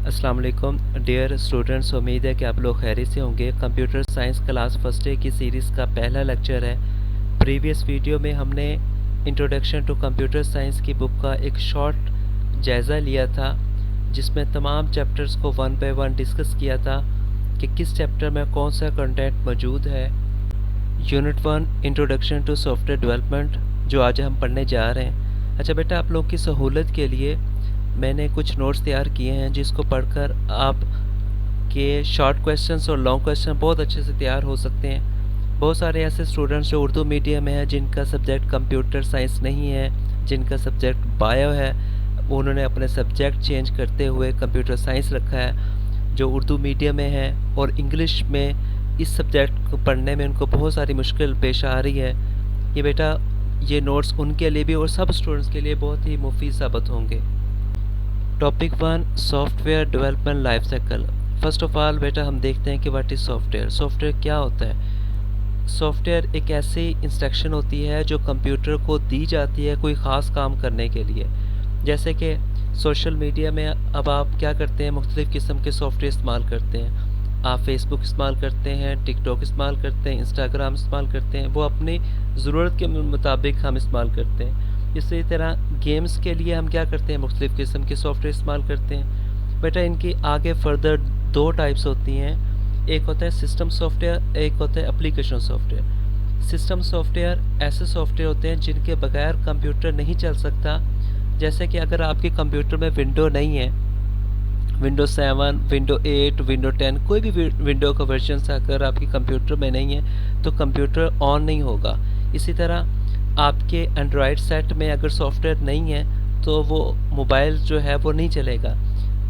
अस्सलाम वालेकुम dear students, उम्मीद है कि आप लोग खैरियत से होंगे। Computer science class first day की सीरीज़ का पहला लेक्चर है। प्रीवियस वीडियो में हमने इंट्रोडक्शन टू कंप्यूटर साइंस की बुक का एक शॉर्ट जायज़ा लिया था, जिसमें तमाम चैप्टर्स को वन बाय वन डिस्कस किया था कि किस चैप्टर में कौन सा कंटेंट मौजूद है। Unit 1 introduction to software development जो आज हम पढ़ने जा रहे हैं। अच्छा बेटा, आप लोगों की सहूलत के लिए मैंने कुछ नोट्स तैयार किए हैं, जिसको पढ़कर आप के शॉर्ट क्वेश्चंस और लॉन्ग क्वेश्चन बहुत अच्छे से तैयार हो सकते हैं। बहुत सारे ऐसे स्टूडेंट्स जो उर्दू मीडियम में हैं, जिनका सब्जेक्ट कंप्यूटर साइंस नहीं है, जिनका सब्जेक्ट बायो है, उन्होंने अपने सब्जेक्ट चेंज करते हुए कंप्यूटर साइंस रखा है। जो उर्दू मीडियम में है और इंग्लिश में इस सब्जेक्ट को पढ़ने में उनको बहुत सारी मुश्किल पेश आ रही है। ये बेटा, ये नोट्स उनके लिए भी और सब स्टूडेंट्स के लिए बहुत ही मुफीद साबित होंगे। Topic 1 software development life cycle. First of all बेटा, हम देखते हैं कि व्हाट इज़ सॉफ्टवेयर। सॉफ्टवेयर क्या होता है? सॉफ्टवेयर एक ऐसी इंस्ट्रक्शन होती है जो कंप्यूटर को दी जाती है कोई ख़ास काम करने के लिए। जैसे कि सोशल मीडिया में अब आप क्या करते हैं, मुख्तलिफ़ किस्म के सॉफ्टवेयर इस्तेमाल करते हैं। आप फेसबुक इस्तेमाल करते हैं, टिकटॉक इस्तेमाल करते हैं, इंस्टाग्राम इस्तेमाल करते हैं। वो अपनी ज़रूरत के मुताबिक हम इस्तेमाल करते हैं। इसी तरह गेम्स के लिए हम क्या करते हैं, मुख्तलिफ़ किस्म के सॉफ्टवेयर इस्तेमाल करते हैं। बेटा, इनकी आगे फर्दर दो टाइप्स होती हैं। एक होता है सिस्टम सॉफ्टवेयर, एक होता है एप्लीकेशन सॉफ्टवेयर। सिस्टम सॉफ्टवेयर ऐसे सॉफ्टवेयर होते हैं जिनके बगैर कंप्यूटर नहीं चल सकता। जैसे कि अगर आपके कंप्यूटर में विंडो नहीं है, विंडो 7, विंडो 8, विंडो 10, कोई भी विंडो का वर्जन अगर आपके कंप्यूटर में नहीं है तो कंप्यूटर ऑन नहीं होगा। इसी तरह आपके एंड्रॉयड सेट में अगर सॉफ्टवेयर नहीं है तो वो मोबाइल जो है वो नहीं चलेगा।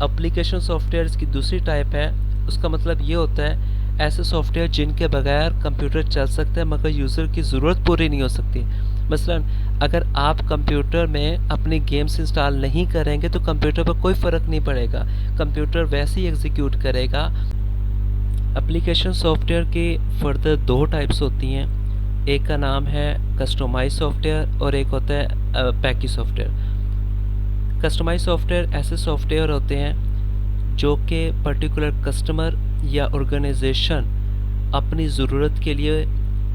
एप्लीकेशन सॉफ्टवेयर इसकी दूसरी टाइप है। उसका मतलब ये होता है ऐसे सॉफ्टवेयर जिनके बगैर कंप्यूटर चल सकता है मगर यूज़र की ज़रूरत पूरी नहीं हो सकती। मसलन अगर आप कंप्यूटर में अपनी गेम्स इंस्टॉल नहीं करेंगे तो कंप्यूटर पर कोई फ़र्क नहीं पड़ेगा, कंप्यूटर वैसे ही एग्जीक्यूट करेगा। एप्लीकेशन सॉफ्टवेयर की फर्दर दो टाइप्स होती हैं। एक का नाम है कस्टमाइज सॉफ्टवेयर और एक होता है पैकेज सॉफ्टवेयर। कस्टमाइज सॉफ्टवेयर ऐसे सॉफ्टवेयर होते हैं जो कि पर्टिकुलर कस्टमर या ऑर्गेनाइजेशन अपनी ज़रूरत के लिए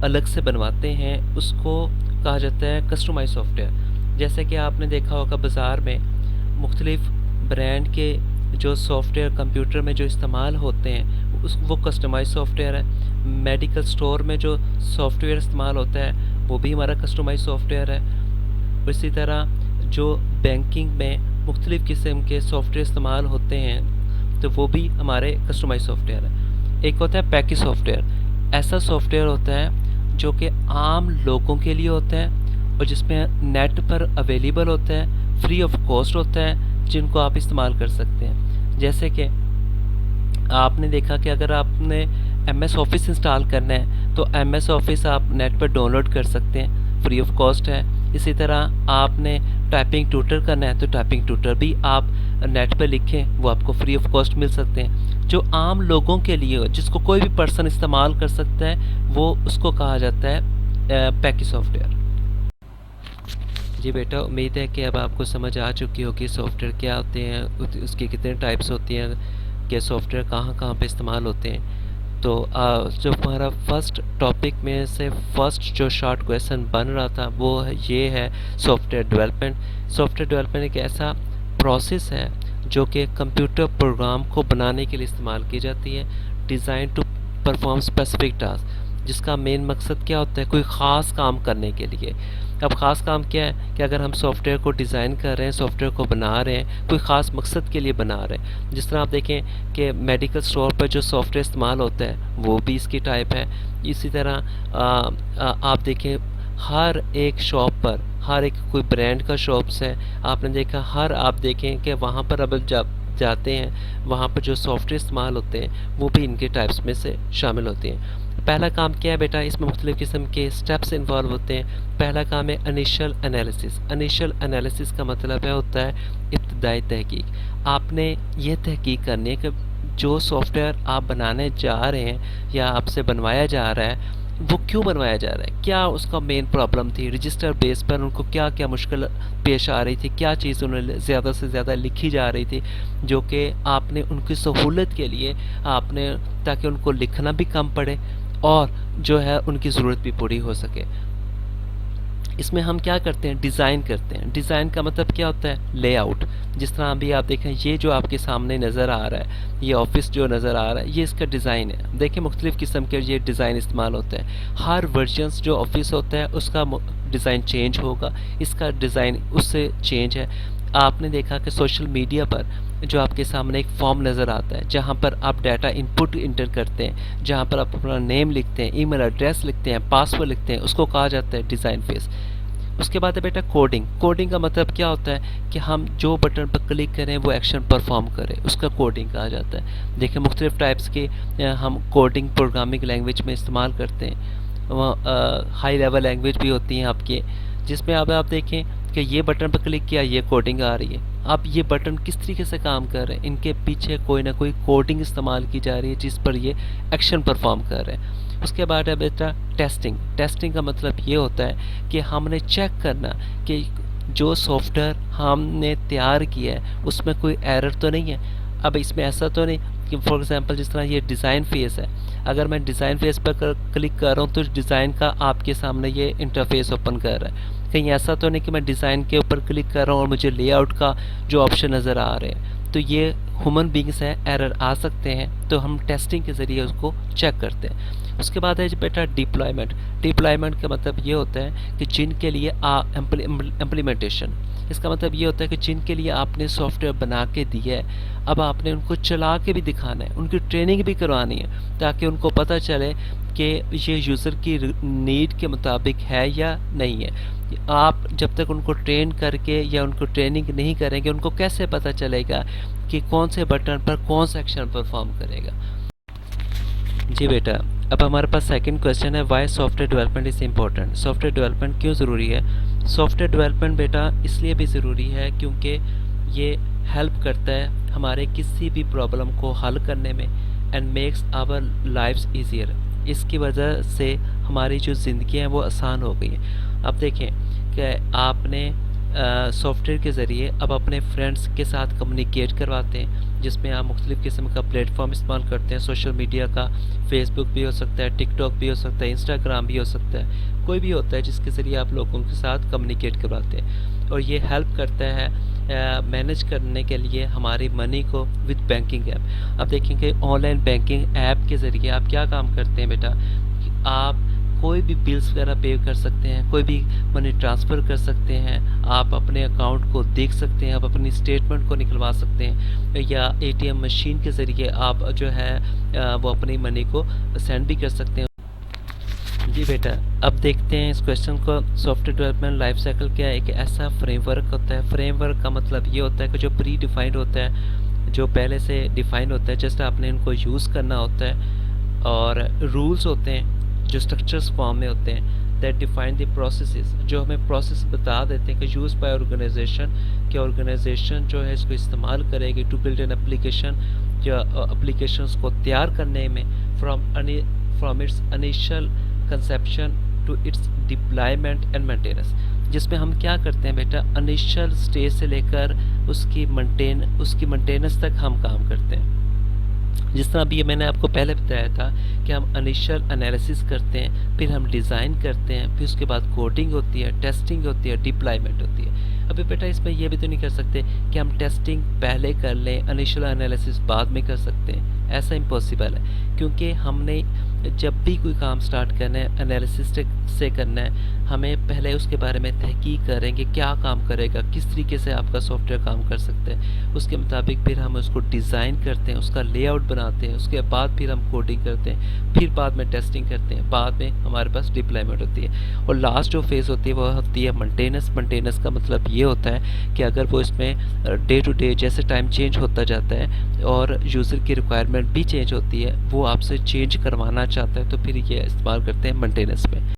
अलग से बनवाते हैं, उसको कहा जाता है कस्टमाइज सॉफ्टवेयर। जैसे कि आपने देखा होगा बाज़ार में मुख्तलिफ़ ब्रांड के जो सॉफ्टवेयर कंप्यूटर में जो इस्तेमाल होते हैं वो कस्टमाइज सॉफ्टवेयर है। मेडिकल स्टोर में जो सॉफ्टवेयर इस्तेमाल होता है वो भी हमारा कस्टमाइज सॉफ्टवेयर है। इसी तरह जो बैंकिंग में मुख्तलिफ़ किस्म के सॉफ्टवेयर इस्तेमाल होते हैं तो वो भी हमारे कस्टमाइज सॉफ्टवेयर है। एक होता है पैकेज सॉफ्टवेयर। ऐसा सॉफ्टवेयर होता है जो कि आम लोगों के लिए होता है और जिसमें नेट पर अवेलेबल होता है, फ्री ऑफ कॉस्ट होता है, जिनको आप इस्तेमाल कर सकते हैं। जैसे कि आपने देखा कि अगर आपने MS ऑफिस इंस्टॉल करना है तो MS ऑफिस आप नेट पर डाउनलोड कर सकते हैं, फ्री ऑफ कॉस्ट है। इसी तरह आपने टाइपिंग ट्यूटर करना है तो टाइपिंग ट्यूटर भी आप नेट पर लिखें, वो आपको फ्री ऑफ कॉस्ट मिल सकते हैं। जो आम लोगों के लिए, जिसको कोई भी पर्सन इस्तेमाल कर सकता है, वो उसको कहा जाता है पैकेज सॉफ्टवेयर। जी बेटा, उम्मीद है कि अब आपको समझ आ चुकी होगी सॉफ्टवेयर क्या होते हैं, उसकी कितने टाइप्स होती हैं, कि सॉफ्टवेयर कहाँ कहाँ पे इस्तेमाल होते हैं। तो जो हमारा फर्स्ट टॉपिक में से फर्स्ट जो शॉर्ट क्वेश्चन बन रहा था वो ये है सॉफ्टवेयर डेवलपमेंट। सॉफ्टवेयर डेवलपमेंट एक ऐसा प्रोसेस है जो कि कंप्यूटर प्रोग्राम को बनाने के लिए इस्तेमाल की जाती है। Design to perform specific task, जिसका मेन मकसद क्या होता है, कोई ख़ास काम करने के लिए। अब ख़ास काम क्या है कि अगर हम सॉफ्टवेयर को डिज़ाइन कर रहे हैं, सॉफ्टवेयर को बना रहे हैं, कोई ख़ास मकसद के लिए बना रहे हैं। जिस तरह आप देखें कि मेडिकल स्टोर पर जो सॉफ्टवेयर इस्तेमाल होता है वो भी इसकी टाइप है। इसी तरह आप देखें हर एक शॉप पर, हर एक कोई ब्रांड का शॉप्स है, आपने देखा हर आप देखें कि वहाँ पर अब जाते हैं, वहाँ पर जो सॉफ्टवेयर इस्तेमाल होते हैं वो भी इनके टाइप्स में से शामिल होते हैं। पहला काम क्या है बेटा, इसमें मुख्तलिफ़ किस्म के स्टेप्स इन्वॉल्व होते हैं। पहला काम है इनिशियल एनालिसिस। इनिशियल एनालिसिस का मतलब है होता है इब्तदाई तहकीक। आपने ये तहकीक करनी है कि जो सॉफ्टवेयर आप बनाने जा रहे हैं या आपसे बनवाया जा रहा है वो क्यों बनवाया जा रहा है, क्या उसका मेन प्रॉब्लम थी, रजिस्टर बेस पर उनको क्या क्या मुश्किल पेश आ रही थी, क्या चीज़ उन्हें ज़्यादा से ज़्यादा लिखी जा रही थी जो कि आपने उनकी सहूलत के लिए आपने, ताकि उनको लिखना भी कम पड़े और जो है उनकी ज़रूरत भी पूरी हो सके। इसमें हम क्या करते हैं, डिज़ाइन करते हैं। डिज़ाइन का मतलब क्या होता है, लेआउट। जिस तरह अभी आप देखें, ये जो आपके सामने नज़र आ रहा है, ये ऑफिस जो नज़र आ रहा है, ये इसका डिज़ाइन है। देखिए मुख्तलिफ़ किस्म के ये डिज़ाइन इस्तेमाल होते हैं। हर वर्जन्स जो ऑफिस होता है उसका डिज़ाइन चेंज होगा, इसका डिज़ाइन उससे चेंज है। आपने देखा कि सोशल मीडिया पर जो आपके सामने एक फॉर्म नज़र आता है, जहाँ पर आप डाटा इनपुट इंटर करते हैं, जहाँ पर आप अपना नेम लिखते हैं, ईमेल एड्रेस लिखते हैं, पासवर्ड लिखते हैं, उसको कहा जाता है डिज़ाइन फेस। उसके बाद है बेटा कोडिंग। कोडिंग का मतलब क्या होता है कि हम जो बटन पर क्लिक करें वो एक्शन परफॉर्म करें, उसका कोडिंग कहा जाता है। देखिए मुख्तलिफ टाइप्स के हम कोडिंग प्रोग्रामिंग लैंग्वेज में इस्तेमाल करते हैं। हाई लेवल लैंग्वेज भी होती हैं आपके, जिसमें अब आप देखें कि ये बटन पर क्लिक किया, ये कोडिंग आ रही है। अब ये बटन किस तरीके से काम कर रहे हैं, इनके पीछे कोई ना कोई कोडिंग इस्तेमाल की जा रही है जिस पर ये एक्शन परफॉर्म कर रहे हैं। उसके बाद है बेटा टेस्टिंग। टेस्टिंग का मतलब ये होता है कि हमने चेक करना कि जो सॉफ्टवेयर हमने तैयार किया है उसमें कोई एरर तो नहीं है। अब इसमें ऐसा तो नहीं कि फॉर एग्जांपल जिस तरह ये डिज़ाइन फेस है, अगर मैं डिज़ाइन फेस पर क्लिक कर रहा हूँ तो डिज़ाइन का आपके सामने ये इंटरफेस ओपन कर रहा है। कहीं ऐसा तो नहीं कि मैं डिज़ाइन के ऊपर क्लिक कर रहा हूँ और मुझे लेआउट का जो ऑप्शन नज़र आ रहे हैं, तो ये ह्यूमन बींग्स हैं, एरर आ सकते हैं, तो हम टेस्टिंग के ज़रिए उसको चेक करते हैं। उसके बाद है बेटा डिप्लॉयमेंट। डिप्लॉयमेंट का मतलब ये होता है कि जिनके लिए इम्प्लीमेंटेशन, इसका मतलब ये होता है कि जिनके लिए आपने सॉफ्टवेयर बना के दिया है, अब आपने उनको चला के भी दिखाना है, उनकी ट्रेनिंग भी करवानी है ताकि उनको पता चले कि ये यूज़र की नीड के मुताबिक है या नहीं है। आप जब तक उनको ट्रेन करके या उनको ट्रेनिंग नहीं करेंगे, उनको कैसे पता चलेगा कि कौन से बटन पर कौन सा एक्शन परफॉर्म करेगा। जी बेटा, अब हमारे पास सेकंड क्वेश्चन है, why software development is important. Software development क्यों ज़रूरी है। सॉफ्टवेयर डेवलपमेंट बेटा इसलिए भी ज़रूरी है क्योंकि ये हेल्प करता है हमारे किसी भी प्रॉब्लम को हल करने में, and makes our lives easier. इसकी वजह से हमारी जो ज़िंदगी है वो आसान हो गई है। अब देखें कि आपने सॉफ्टवेयर के ज़रिए अब अपने फ्रेंड्स के साथ कम्युनिकेट करवाते हैं, जिसमें आप मुख्तलिफ़ किस्म का प्लेटफॉर्म इस्तेमाल करते हैं। सोशल मीडिया का फेसबुक भी हो सकता है, टिकटॉक भी हो सकता है, इंस्टाग्राम भी हो सकता है, कोई भी होता है जिसके ज़रिए आप लोगों के साथ कम्युनिकेट करवाते हैं। और ये हेल्प करता है मैनेज करने के लिए हमारी मनी को विद बैंकिंग ऐप। अब देखेंगे ऑनलाइन बैंकिंग ऐप के ज़रिए आप क्या काम करते हैं बेटा, आप कोई भी बिल्स वगैरह पे कर सकते हैं, कोई भी मनी ट्रांसफ़र कर सकते हैं, आप अपने अकाउंट को देख सकते हैं, आप अपनी स्टेटमेंट को निकलवा सकते हैं, या एटीएम मशीन के ज़रिए आप जो है वो अपनी मनी को सेंड भी कर सकते हैं। जी बेटा, अब देखते हैं इस क्वेश्चन को। सॉफ्टवेयर डेवलपमेंट लाइफ साइकिल क्या है। एक ऐसा फ्रेमवर्क होता है, फ्रेमवर्क का मतलब ये होता है कि जो प्री डिफाइंड होता है, जो पहले से डिफाइंड होता है, जस्ट आपने इनको यूज़ करना होता है। और रूल्स होते हैं जो स्ट्रक्चर्स फॉर्म में होते हैं, दैट डिफाइन द प्रोसेसेस, जो हमें प्रोसेस बता देते हैं कि यूज़ बाय ऑर्गेनाइजेशन, कि ऑर्गेनाइजेशन जो है इसको इस्तेमाल करेगी टू बिल्ड एन एप्लीकेशन, या एप्लीकेशंस को तैयार करने में from its initial conception to its deployment and maintenance. जिसमें हम क्या करते हैं बेटा, इनिशियल स्टेज से लेकर उसकी मेंटेनेंस तक हम काम करते हैं। जिस तरह अभी मैंने आपको पहले बताया था कि हम इनिशियल एनालिसिस करते हैं, फिर हम डिज़ाइन करते हैं, फिर उसके बाद कोडिंग होती है, टेस्टिंग होती है, डिप्लॉयमेंट होती है। अभी बेटा इसमें यह भी तो नहीं कर सकते कि हम टेस्टिंग पहले कर लें, इनिशियल एनालिसिस बाद में कर सकते हैं, ऐसा इम्पॉसिबल है। क्योंकि हमने जब भी कोई काम स्टार्ट करना है, एनालिसिस से करना है, हमें पहले उसके बारे में तहकीक करेंगे क्या काम करेगा, किस तरीके से आपका सॉफ्टवेयर काम कर सकता है, उसके मुताबिक फिर हम उसको डिज़ाइन करते हैं, उसका लेआउट बनाते हैं, उसके बाद फिर हम कोडिंग करते हैं, फिर बाद में टेस्टिंग करते हैं, बाद में हमारे पास डिप्लॉयमेंट होती है। और लास्ट जो फेज़ होती है वो होती है मेंटेनेंस। मेंटेनेंस का मतलब ये होता है कि अगर वो इसमें डे टू डे जैसे टाइम चेंज होता जाता है और यूज़र की रिक्वायरमेंट भी चेंज होती है, वो आपसे चेंज करवाना चाहता है, तो फिर ये इस्तेमाल करते हैं मेंटेनेंस में।